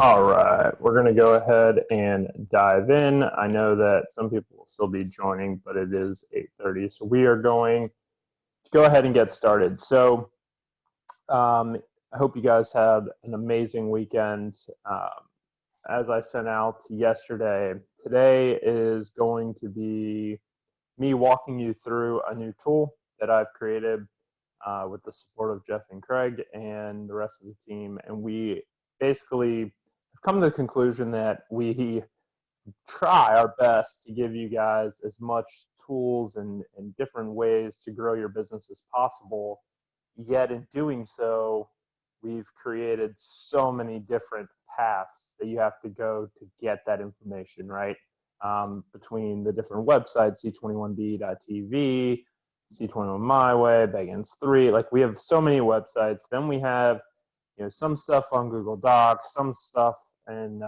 All right, we're going to go ahead and dive in. I know that some people will still be joining, but it is 8:30, so we are going to go ahead and get started. So I hope you guys had an amazing weekend. As I sent out yesterday, today is going to be me walking you through a new tool that I've created with the support of Jeff and Craig and the rest of the team. And we basically have come to the conclusion that we try our best to give you guys as much tools and different ways to grow your business as possible. Yet in doing so, we've created so many different paths that you have to go to get that information, right? Between the different websites, C21B.TV, C21 My Way, Beggins 3, like we have so many websites. Then we have, some stuff on Google Docs, some stuff and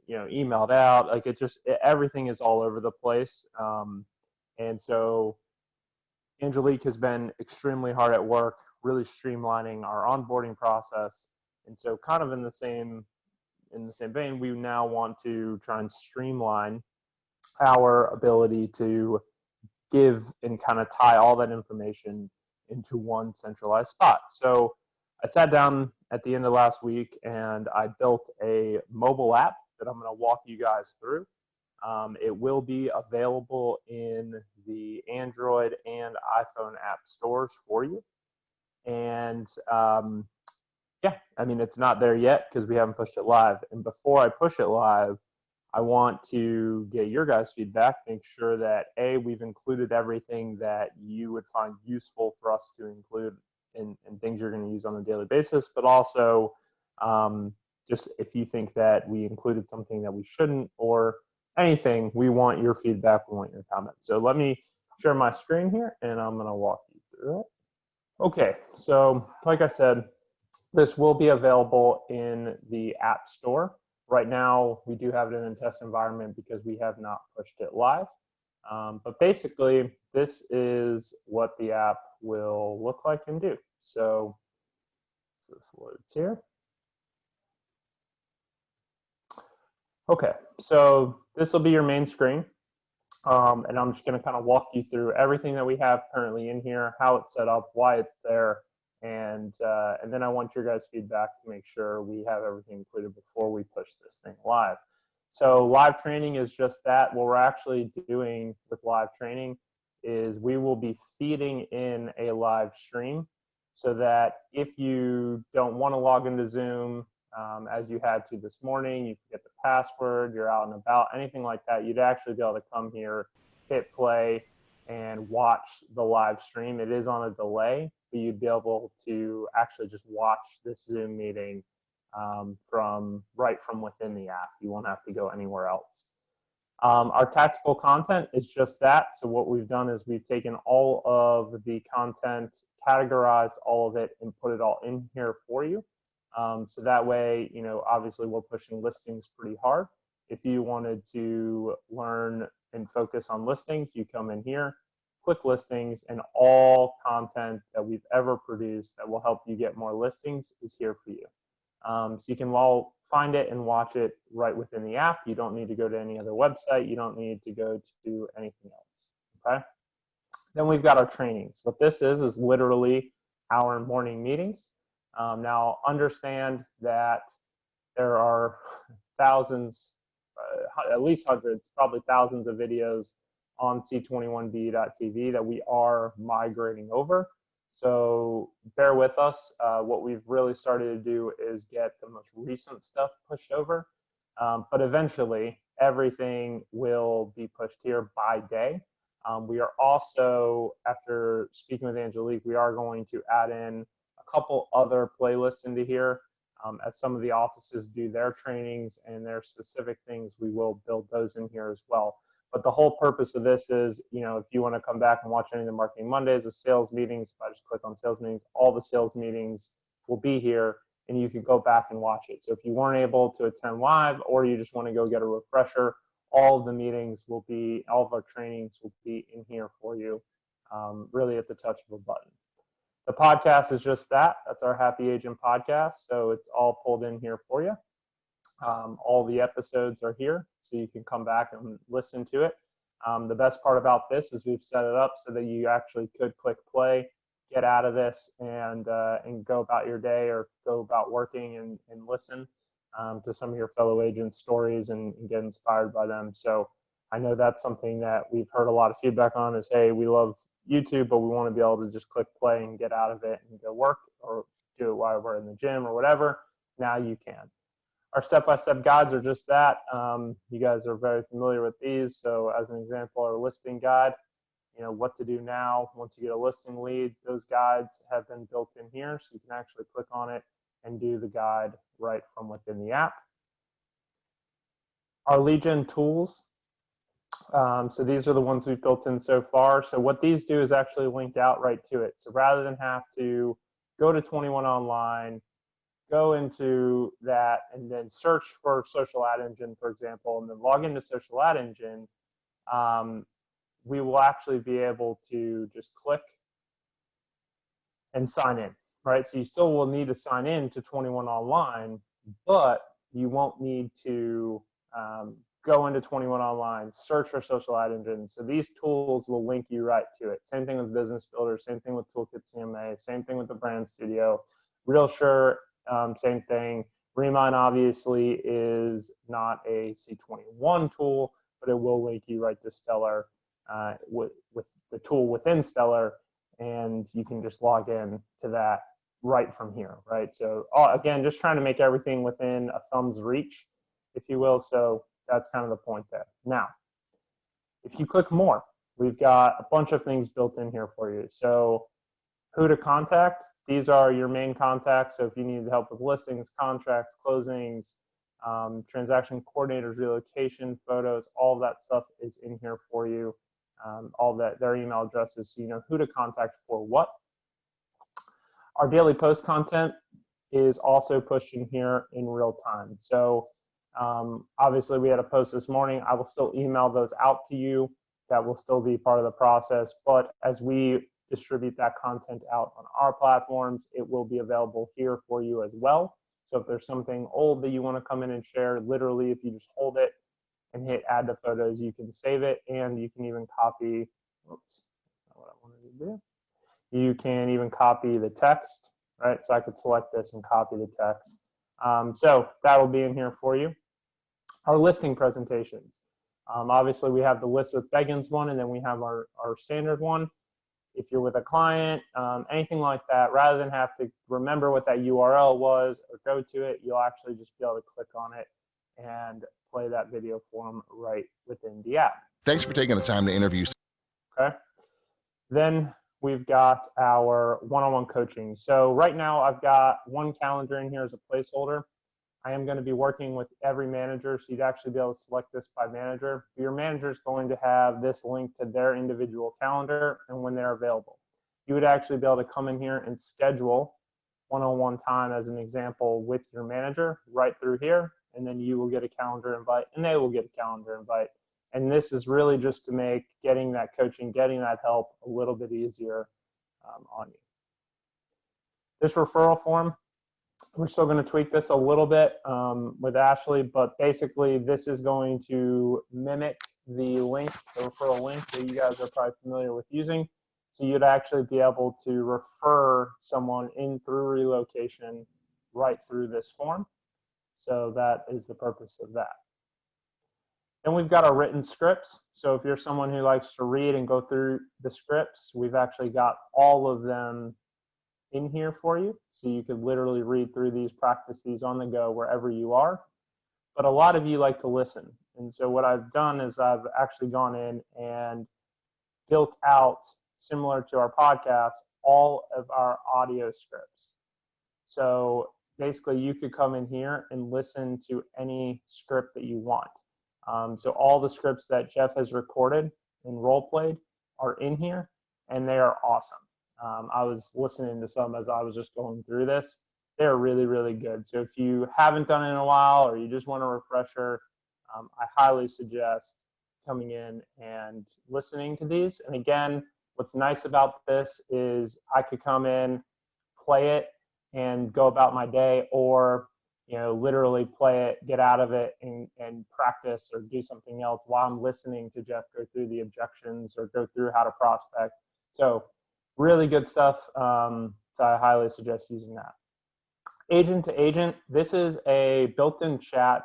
emailed out. Like everything is all over the place. And so Angelique has been extremely hard at work, really streamlining our onboarding process. And so kind of in the same vein, we now want to try and streamline our ability to give and kind of tie all that information into one centralized spot. So I sat down at the end of last week and I built a mobile app that I'm going to walk you guys through. It will be available in the Android and iPhone app stores for you. And it's not there yet because we haven't pushed it live. And before I push it live, I want to get your guys' feedback, make sure that we've included everything that you would find useful for us to include in things you're going to use on a daily basis, but also just if you think that we included something that we shouldn't or anything, we want your feedback, we want your comments. So let me share my screen here and I'm going to walk you through it. Okay, so like I said, this will be available in the App Store. Right now, we do have it in a test environment because we have not pushed it live. But basically, this is what the app will look like and do. So this loads here. Okay, so this will be your main screen. And I'm just going to kind of walk you through everything that we have currently in here, how it's set up, why it's there, and then I want your guys' feedback to make sure we have everything included before we push this thing live. So live training is just that. What we're actually doing with live training is we will be feeding in a live stream so that if you don't want to log into Zoom as you had to this morning, you forget the password, you're out and about, anything like that, you'd actually be able to come here, hit play, and watch the live stream. It is on a delay, but you'd be able to actually just watch this Zoom meeting from within the app. You won't have to go anywhere else. Our tactical content is just that. So what we've done is we've taken all of the content, categorized all of it, and put it all in here for you. So that way, obviously we're pushing listings pretty hard. If you wanted to learn and focus on listings, you come in here, click listings, and all content that we've ever produced that will help you get more listings is here for you. So you can all find it and watch it right within the app. You don't need to go to any other website. You don't need to go to anything else, okay? Then we've got our trainings. What this is literally our morning meetings. Now understand that there are thousands, at least hundreds, probably thousands of videos on C21B.TV that we are migrating over. So bear with us. What we've really started to do is get the most recent stuff pushed over. But eventually, everything will be pushed here by day. We are also, after speaking with Angelique, we are going to add in a couple other playlists into here. As some of the offices do their trainings and their specific things, we will build those in here as well. But the whole purpose of this is, if you want to come back and watch any of the Marketing Mondays, the sales meetings, if I just click on sales meetings, all the sales meetings will be here and you can go back and watch it. So if you weren't able to attend live or you just want to go get a refresher, all of the meetings will be, all of our trainings will be in here for you, really at the touch of a button. The podcast is just that. That's our Happy Agent podcast. So it's all pulled in here for you. All the episodes are here, so you can come back and listen to it. The best part about this is we've set it up so that you actually could click play, get out of this, and go about your day or go about working and listen to some of your fellow agents' stories and get inspired by them. So I know that's something that we've heard a lot of feedback on is, hey, we love YouTube, but we want to be able to just click play and get out of it and go work or do it while we're in the gym or whatever. Now you can. Our step-by-step guides are just that. You guys are very familiar with these. So as an example, our listing guide, what to do now once you get a listing lead, those guides have been built in here. So you can actually click on it and do the guide right from within the app. Our lead gen tools. So these are the ones we've built in so far. So what these do is actually link out right to it. So rather than have to go to 21 Online, go into that and then search for Social Ad Engine, for example, and then log into Social Ad Engine, we will actually be able to just click and sign in, right? So you still will need to sign in to 21 Online, but you won't need to go into 21 Online, search for Social Ad Engine. So these tools will link you right to it. Same thing with Business Builder, same thing with Toolkit CMA, same thing with the Brand Studio. RealSure, same thing. Remind obviously is not a C21 tool, but it will link you right to Stellar with the tool within Stellar, and you can just log in to that right from here, right? So again, just trying to make everything within a thumb's reach, if you will. So that's kind of the point there. Now, if you click more, we've got a bunch of things built in here for you. So who to contact, these are your main contacts. So if you need help with listings, contracts, closings, transaction coordinators, relocation, photos, all of that stuff is in here for you. All that, their email addresses, so you know who to contact for what. Our daily post content is also pushed in here in real time. So obviously we had a post this morning. I will still email those out to you. That will still be part of the process. But as we distribute that content out on our platforms, it will be available here for you as well. So if there's something old that you want to come in and share, literally if you just hold it and hit add to photos, you can save it, and you can even copy, oops, that's not what I wanted to do. You can even copy the text, right? So I could select this and copy the text. So that will be in here for you. Our listing presentations. Obviously we have the list with Beggins one, and then we have our standard one. If you're with a client, anything like that, rather than have to remember what that URL was or go to it, you'll actually just be able to click on it and play that video for them right within the app. Thanks for taking the time to interview. Okay. Then we've got our one-on-one coaching. So right now I've got one calendar in here as a placeholder. I am going to be working with every manager, so you'd actually be able to select this by manager. Your manager is going to have this link to their individual calendar and when they're available. You would actually be able to come in here and schedule one-on-one time, as an example, with your manager right through here, and then you will get a calendar invite and they will get a calendar invite. And this is really just to make getting that coaching, getting that help a little bit easier on you. This referral form, we're still going to tweak this a little bit with Ashley, but basically this is going to mimic the link, the referral link that you guys are probably familiar with using. So you'd actually be able to refer someone in through relocation right through this form. So that is the purpose of that. Then we've got our written scripts. So if you're someone who likes to read and go through the scripts, we've actually got all of them in here for you. So you could literally read through these, practice these on the go wherever you are. But a lot of you like to listen. And so what I've done is I've actually gone in and built out, similar to our podcast, all of our audio scripts. So basically you could come in here and listen to any script that you want. So all the scripts that Jeff has recorded and role played are in here, and they are awesome. I was listening to some as I was just going through this. They're really, really good. So if you haven't done it in a while or you just want a refresher, I highly suggest coming in and listening to these. And again, what's nice about this is I could come in, play it, and go about my day, or literally play it, get out of it, and practice or do something else while I'm listening to Jeff go through the objections or go through how to prospect. So really good stuff. So I highly suggest using that. Agent to agent, this is a built-in chat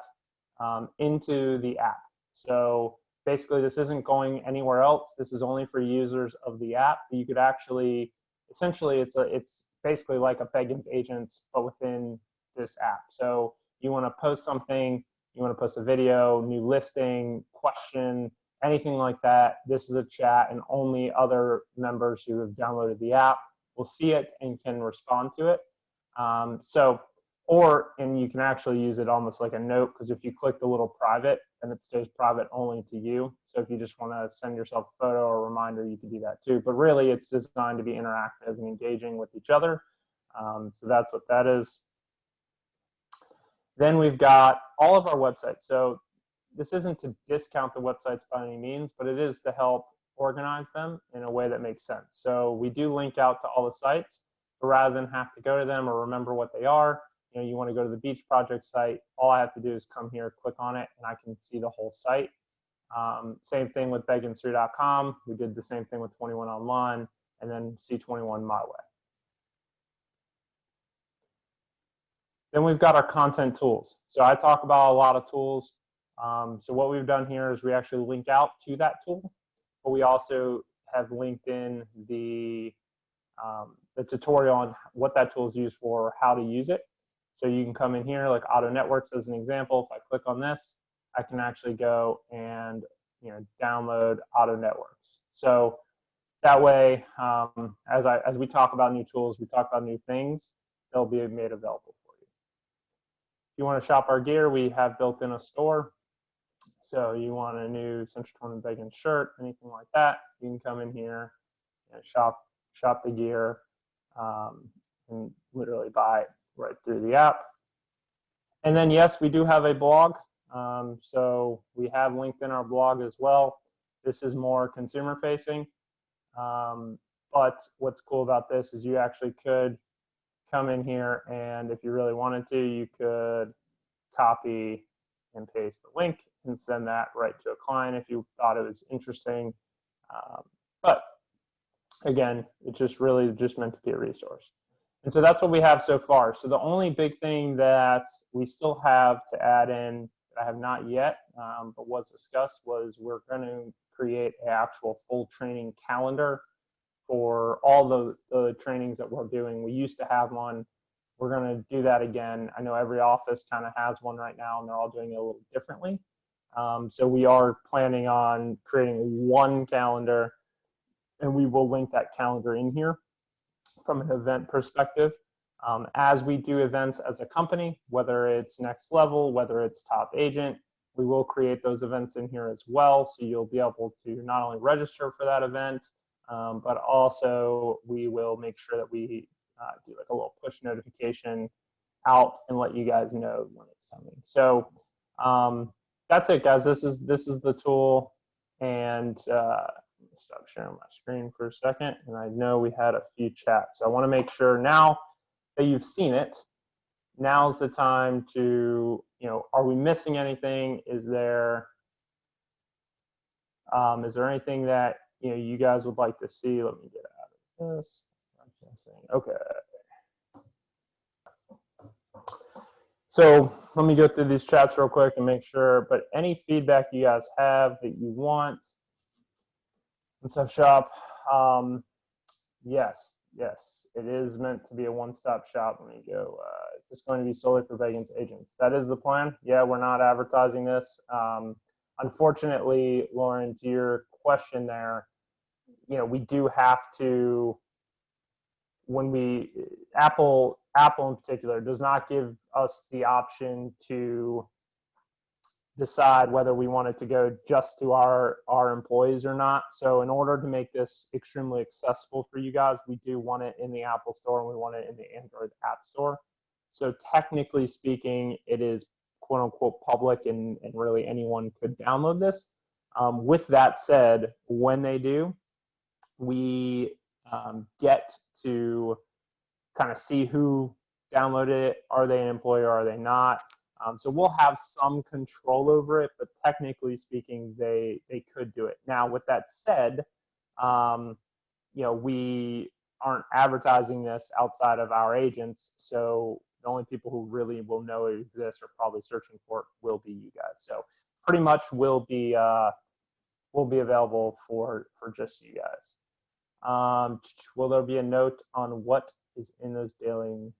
into the app. So basically this isn't going anywhere else. This is only for users of the app. You could actually, essentially it's basically like a Beggins agents, but within this app. So you want to post something, you want to post a video, new listing, question, anything like that. This is a chat, and only other members who have downloaded the app will see it and can respond to it. And you can actually use it almost like a note, because if you click the little private, then it stays private only to you. So if you just want to send yourself a photo or a reminder, you can do that too. But really, it's designed to be interactive and engaging with each other. So that's what that is. Then we've got all of our websites. So this isn't to discount the websites by any means, but it is to help organize them in a way that makes sense. So we do link out to all the sites, but rather than have to go to them or remember what they are, you want to go to the Beach Project site, all I have to do is come here, click on it, and I can see the whole site. Same thing with beggins3.com. We did the same thing with 21 Online, and then C21 My Way. Then we've got our content tools. So I talk about a lot of tools. So what we've done here is we actually link out to that tool, but we also have linked in the tutorial on what that tool is used for, how to use it. So you can come in here, like Auto Networks as an example. If I click on this, I can actually go and download Auto Networks. So that way, as we talk about new tools, we talk about new things, they'll be made available for you. If you want to shop our gear, we have built in a store. So you want a new C21 Beggins shirt, anything like that, you can come in here and shop the gear and literally buy it right through the app. And then yes, we do have a blog. So we have linked in our blog as well. This is more consumer facing. But what's cool about this is you actually could come in here, and if you really wanted to, you could copy and paste the link and send that right to a client if you thought it was interesting. But again, it's just really just meant to be a resource. And so that's what we have so far. So the only big thing that we still have to add in that I have not yet, but was discussed, was we're going to create an actual full training calendar for all the trainings that we're doing. We used to have one. We're going to do that again. I know every office kind of has one right now, and they're all doing it a little differently. So we are planning on creating one calendar, and we will link that calendar in here from an event perspective. As we do events as a company, whether it's Next Level, whether it's Top Agent, we will create those events in here as well. So you'll be able to not only register for that event, but also we will make sure that we do like a little push notification out and let you guys know when it's coming. So that's it, guys. This is the tool, and stop sharing my screen for a second. And I know we had a few chats, so I want to make sure now that you've seen it, now's the time to, are we missing anything? Is there anything that you guys would like to see? Let me get out of this. Okay. So let me go through these chats real quick and make sure, but any feedback you guys have that you want, let's have shop. Yes, it is meant to be a one-stop shop. Let me go. It's just going to be solely for Beggins agents. That is the plan. Yeah, we're not advertising this. Unfortunately, Lauren, to your question there, we do have to, when Apple in particular does not give us the option to decide whether we want it to go just to our employees or not. So in order to make this extremely accessible for you guys, we do want it in the Apple Store, and we want it in the Android App Store. So technically speaking, it is quote unquote public, and really anyone could download this. With that said, when they do, we get to kind of see who download it. Are they an employee or are they not? So we'll have some control over it, but technically speaking, they could do it. Now, with that said, we aren't advertising this outside of our agents, so the only people who really will know it exists or probably searching for it will be you guys. So pretty much will be available for just you guys. Will there be a note on what is in those daily?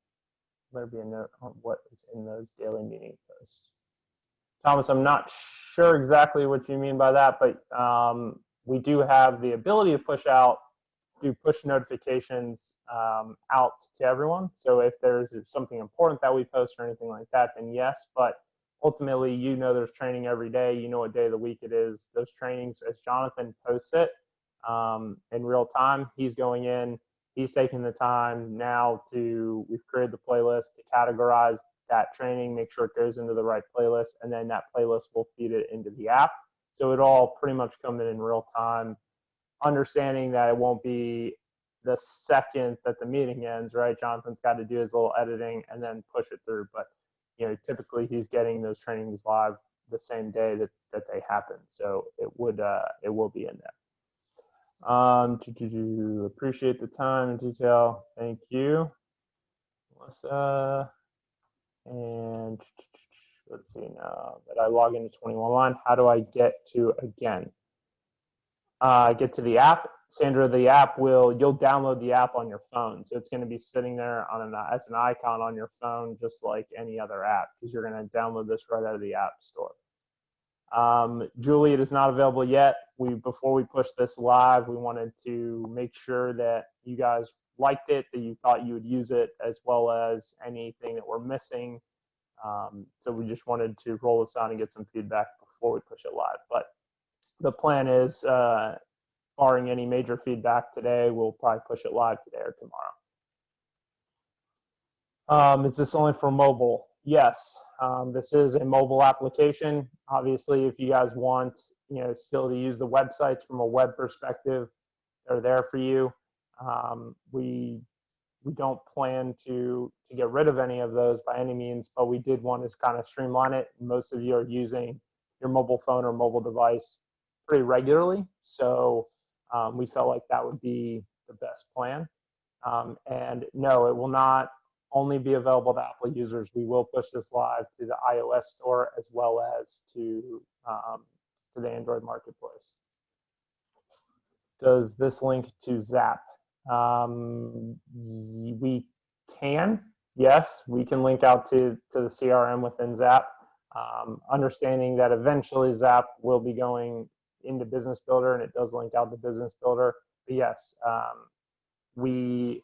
There be a note on what is in those daily meeting posts. Thomas, I'm not sure exactly what you mean by that, but we do have the ability to do push notifications out to everyone. So if there's something important that we post or anything like that, then yes. But ultimately, there's training every day. You know what day of the week it is. Those trainings, as Jonathan posts it in real time, he's going in. He's taking the time now we've created the playlist to categorize that training, make sure it goes into the right playlist, and then that playlist will feed it into the app. So it all pretty much come in real time, understanding that it won't be the second that the meeting ends, right? Jonathan's got to do his little editing and then push it through. But, typically he's getting those trainings live the same day that they happen. So it will be in there. Appreciate the time and detail. Thank you, Melissa. And let's see now that I log into 21 line. How do I get to again? Get to the app. Sandra, you'll download the app on your phone. So it's going to be sitting there as an icon on your phone, just like any other app, because you're going to download this right out of the app store. Julie, it is not available yet. Before we push this live, we wanted to make sure that you guys liked it, that you thought you would use it, as well as anything that we're missing. So we just wanted to roll this out and get some feedback before we push it live. But the plan is, barring any major feedback today, we'll probably push it live today or tomorrow. Is this only for mobile? Yes, this is a mobile application. Obviously, if you guys want, still to use the websites from a web perspective, they're there for you. We don't plan to get rid of any of those by any means, but we did want to kind of streamline it. Most of you are using your mobile phone or mobile device pretty regularly, so we felt like that would be the best plan. And no, it will not only be available to Apple users. We will push this live to the iOS store as well as to the Android marketplace. Does this link to Zap? We can, yes, we can link out to the CRM within Zap. Understanding that eventually Zap will be going into Business Builder, and it does link out to Business Builder. But yes, we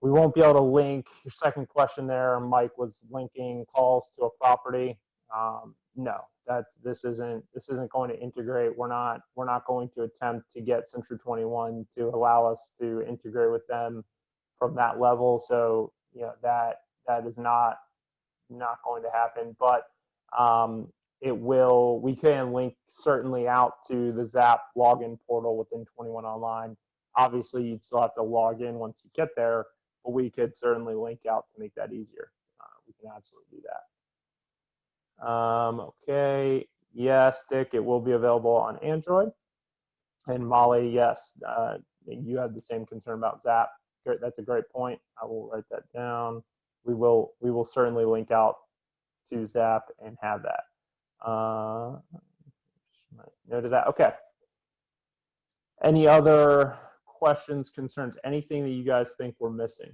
won't be able to link. Your second question there, Mike, was linking calls to a property. No, this isn't going to integrate. We're not going to attempt to get C21 to allow us to integrate with them from that level. So that is not going to happen. But it will. We can link certainly out to the Zap login portal within 21 Online. Obviously, you'd still have to log in once you get there, but we could certainly link out to make that easier. We can absolutely do that. Okay, yes, Dick, it will be available on Android. And Molly, yes, you have the same concern about Zap. That's a great point. I will write that down. We will certainly link out to Zap and have that. Note of that. Okay. Any other questions, concerns, anything that you guys think we're missing?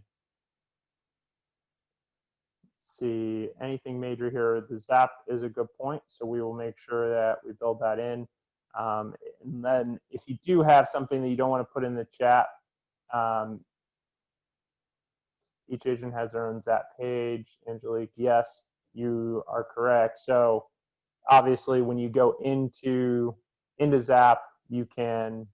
Let's see, anything major here? The Zap is a good point, so we will make sure that we build that in. And then if you do have something that you don't want to put in the chat, each agent has their own Zap page. Angelique, yes, you are correct. So obviously when you go into Zap, you can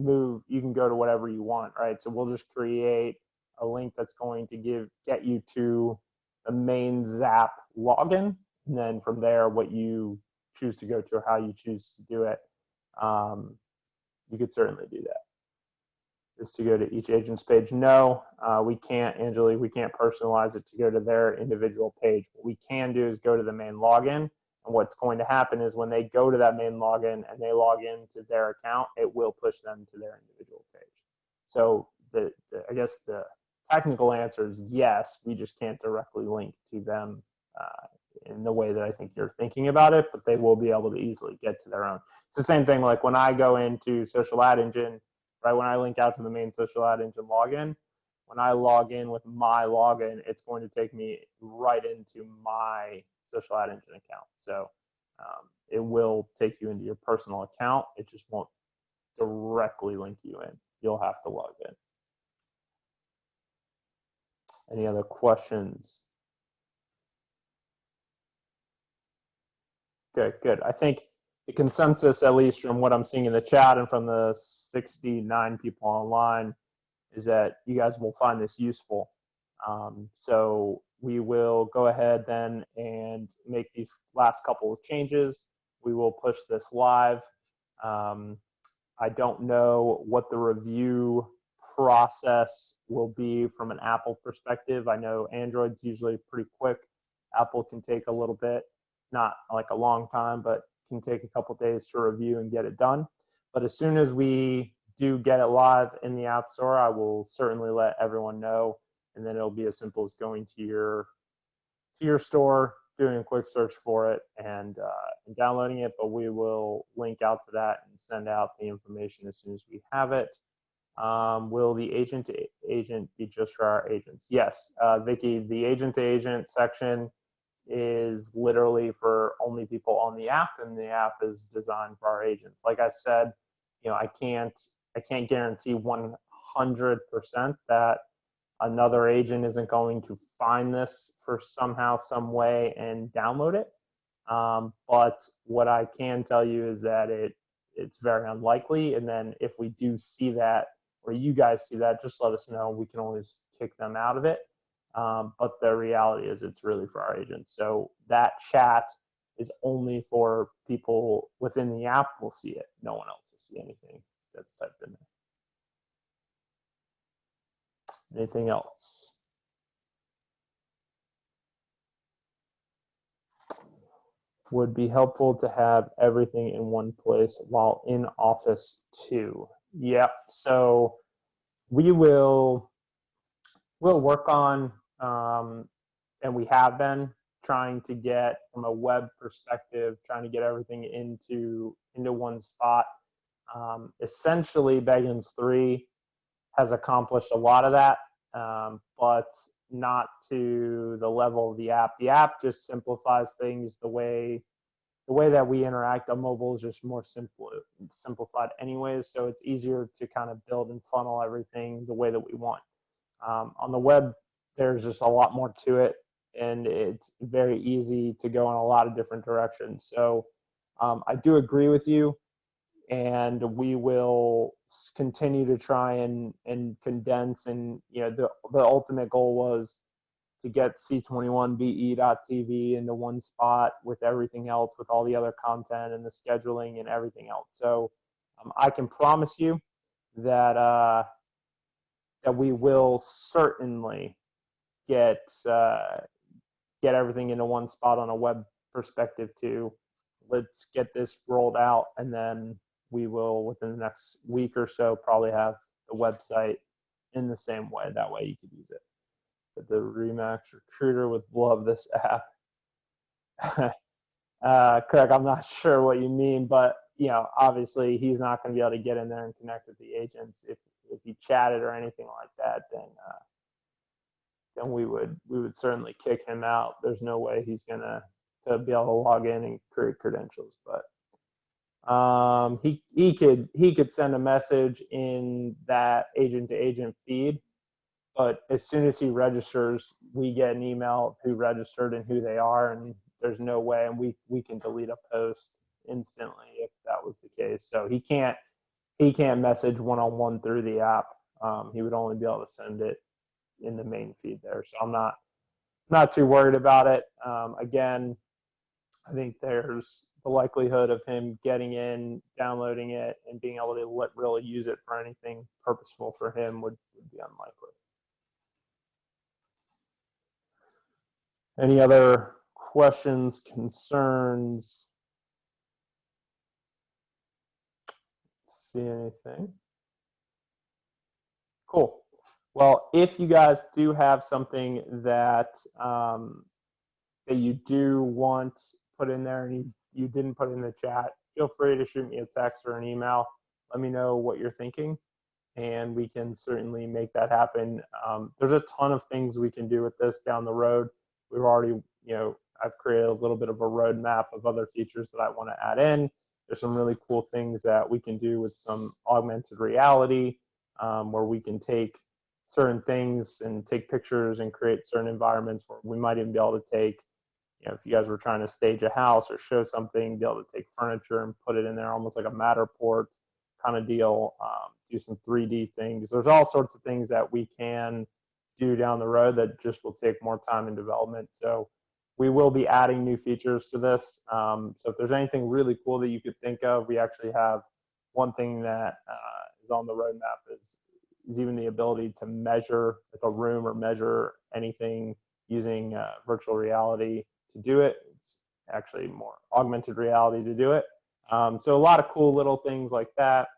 go to whatever you want, right? So we'll just create a link that's going to get you to the main Zap login, and then from there, what you choose to go to or how you choose to do it, you could certainly do that. is to go to each agent's page. No, we can't, Angelique, we can't personalize it to go to their individual page. What we can do is go to the main login. And what's going to happen is when they go to that main login and they log into their account, it will push them to their individual page. So I guess the technical answer is yes, we just can't directly link to them in the way that I think you're thinking about it, but they will be able to easily get to their own. It's the same thing like when I go into Social Ad Engine, right? When I link out to the main Social Ad Engine login, when I log in with my login, it's going to take me right into my Social Ad Engine account. So it will take you into your personal account. It just won't directly link you in. You'll have to log in. Any other questions? Good. I think the consensus, at least from what I'm seeing in the chat and from the 69 people online, is that you guys will find this useful. So we will go ahead then and make these last couple of changes. We will push this live. I don't know what the review process will be from an Apple perspective. I know Android's usually pretty quick. Apple can take a little bit, not like a long time, but can take a couple days to review and get it done. But as soon as we do get it live in the App Store, I will certainly let everyone know, and then it'll be as simple as going to your store, doing a quick search for it, and downloading it. But we will link out to that and send out the information as soon as we have it. Will the agent to agent be just for our agents? Yes, Vicky, the agent to agent section is literally for only people on the app, and the app is designed for our agents. Like I said, I can't guarantee 100% that another agent isn't going to find this for somehow, some way and download it. But what I can tell you is that it's very unlikely. And then if we do see that, or you guys see that, just let us know. We can always kick them out of it. But the reality is it's really for our agents. So that chat is only for people within the app will see it. No one else will see anything that's typed in there. Anything else? Would be helpful to have everything in one place while in Office too. Yep. So we'll work on, and we have been trying to get, from a web perspective, trying to get everything into one spot. Essentially, Beggins 3 has accomplished a lot of that, but not to the level of the app. The app just simplifies things the way that we interact on mobile is just more simplified anyways, so it's easier to kind of build and funnel everything the way that we want. On the web, there's just a lot more to it, and it's very easy to go in a lot of different directions. So I do agree with you, and we will continue to try and condense, and the ultimate goal was to get C21BE.TV into one spot with everything else, with all the other content and the scheduling and everything else. So I can promise you that that we will certainly get everything into one spot on a web perspective too. Let's get this rolled out, and then we will, within the next week or so, probably have the website in the same way. That way you could use it. But the Remax recruiter would love this app. Craig, I'm not sure what you mean, but obviously he's not going to be able to get in there and connect with the agents. If he chatted or anything like that, then we would certainly kick him out. There's no way he's gonna be able to log in and create credentials. But he could send a message in that agent to agent feed. But as soon as he registers, we get an email of who registered and who they are, and there's no way, and we can delete a post instantly if that was the case. So he can't message one-on-one through the app. He would only be able to send it in the main feed there. So I'm not too worried about it. Again, I think there's the likelihood of him getting in, downloading it, and being able to really use it for anything purposeful for him would be unlikely. Any other questions, concerns? See anything? Cool. Well, if you guys do have something that that you do want put in there and you didn't put in the chat, feel free to shoot me a text or an email. Let me know what you're thinking, and we can certainly make that happen. There's a ton of things we can do with this down the road. We've already, I've created a little bit of a roadmap of other features that I want to add in. There's some really cool things that we can do with some augmented reality, where we can take certain things and take pictures and create certain environments where we might even be able to take, if you guys were trying to stage a house or show something, be able to take furniture and put it in there almost like a Matterport kind of deal, do some 3D things. There's all sorts of things that we can do down the road that just will take more time in development. So we will be adding new features to this. So if there's anything really cool that you could think of, we actually have one thing that is on the roadmap is even the ability to measure like a room or measure anything using virtual reality to do it. It's actually more augmented reality to do it. So a lot of cool little things like that,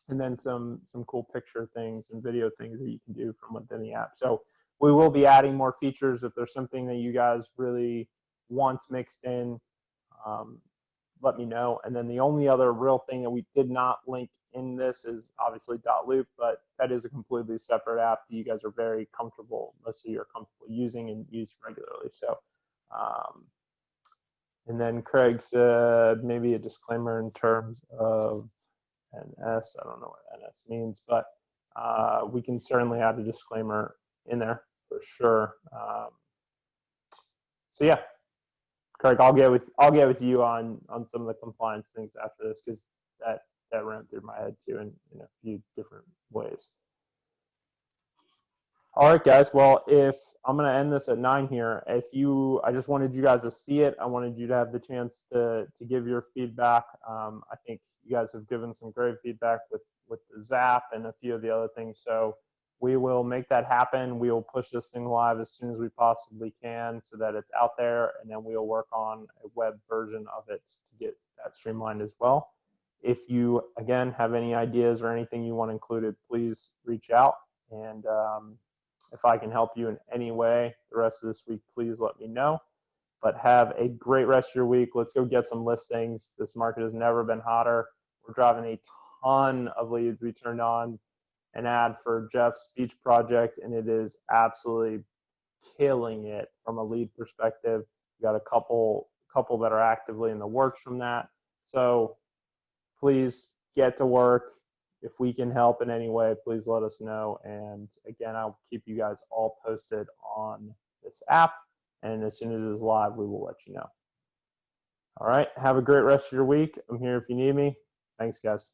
and then some cool picture things and video things that you can do from within the app. So we will be adding more features. If there's something that you guys really want mixed in, let me know. And then the only other real thing that we did not link in this is obviously .loop, but that is a completely separate app that you guys are very comfortable, most of you are comfortable using and use regularly. So, and then Craig said maybe a disclaimer in terms of NS. I don't know what NS means, but we can certainly add a disclaimer in there for sure. So yeah, Craig, I'll get with you on some of the compliance things after this, because that ran through my head too in a few different ways. All right, guys. Well, if I'm going to end this at 9 here, I just wanted you guys to see it. I wanted you to have the chance to give your feedback. I think you guys have given some great feedback with the Zap and a few of the other things. So we will make that happen. We will push this thing live as soon as we possibly can so that it's out there, and then we'll work on a web version of it to get that streamlined as well. If you, again, have any ideas or anything you want included, please reach out. And if I can help you in any way the rest of this week, please let me know. But have a great rest of your week. Let's go get some listings. This market has never been hotter. We're driving a ton of leads. We turned on an ad for Jeff's beach project, and it is absolutely killing it from a lead perspective. We got a couple that are actively in the works from that. So please get to work. If we can help in any way, please let us know. And again, I'll keep you guys all posted on this app. And as soon as it is live, we will let you know. All right. Have a great rest of your week. I'm here if you need me. Thanks, guys.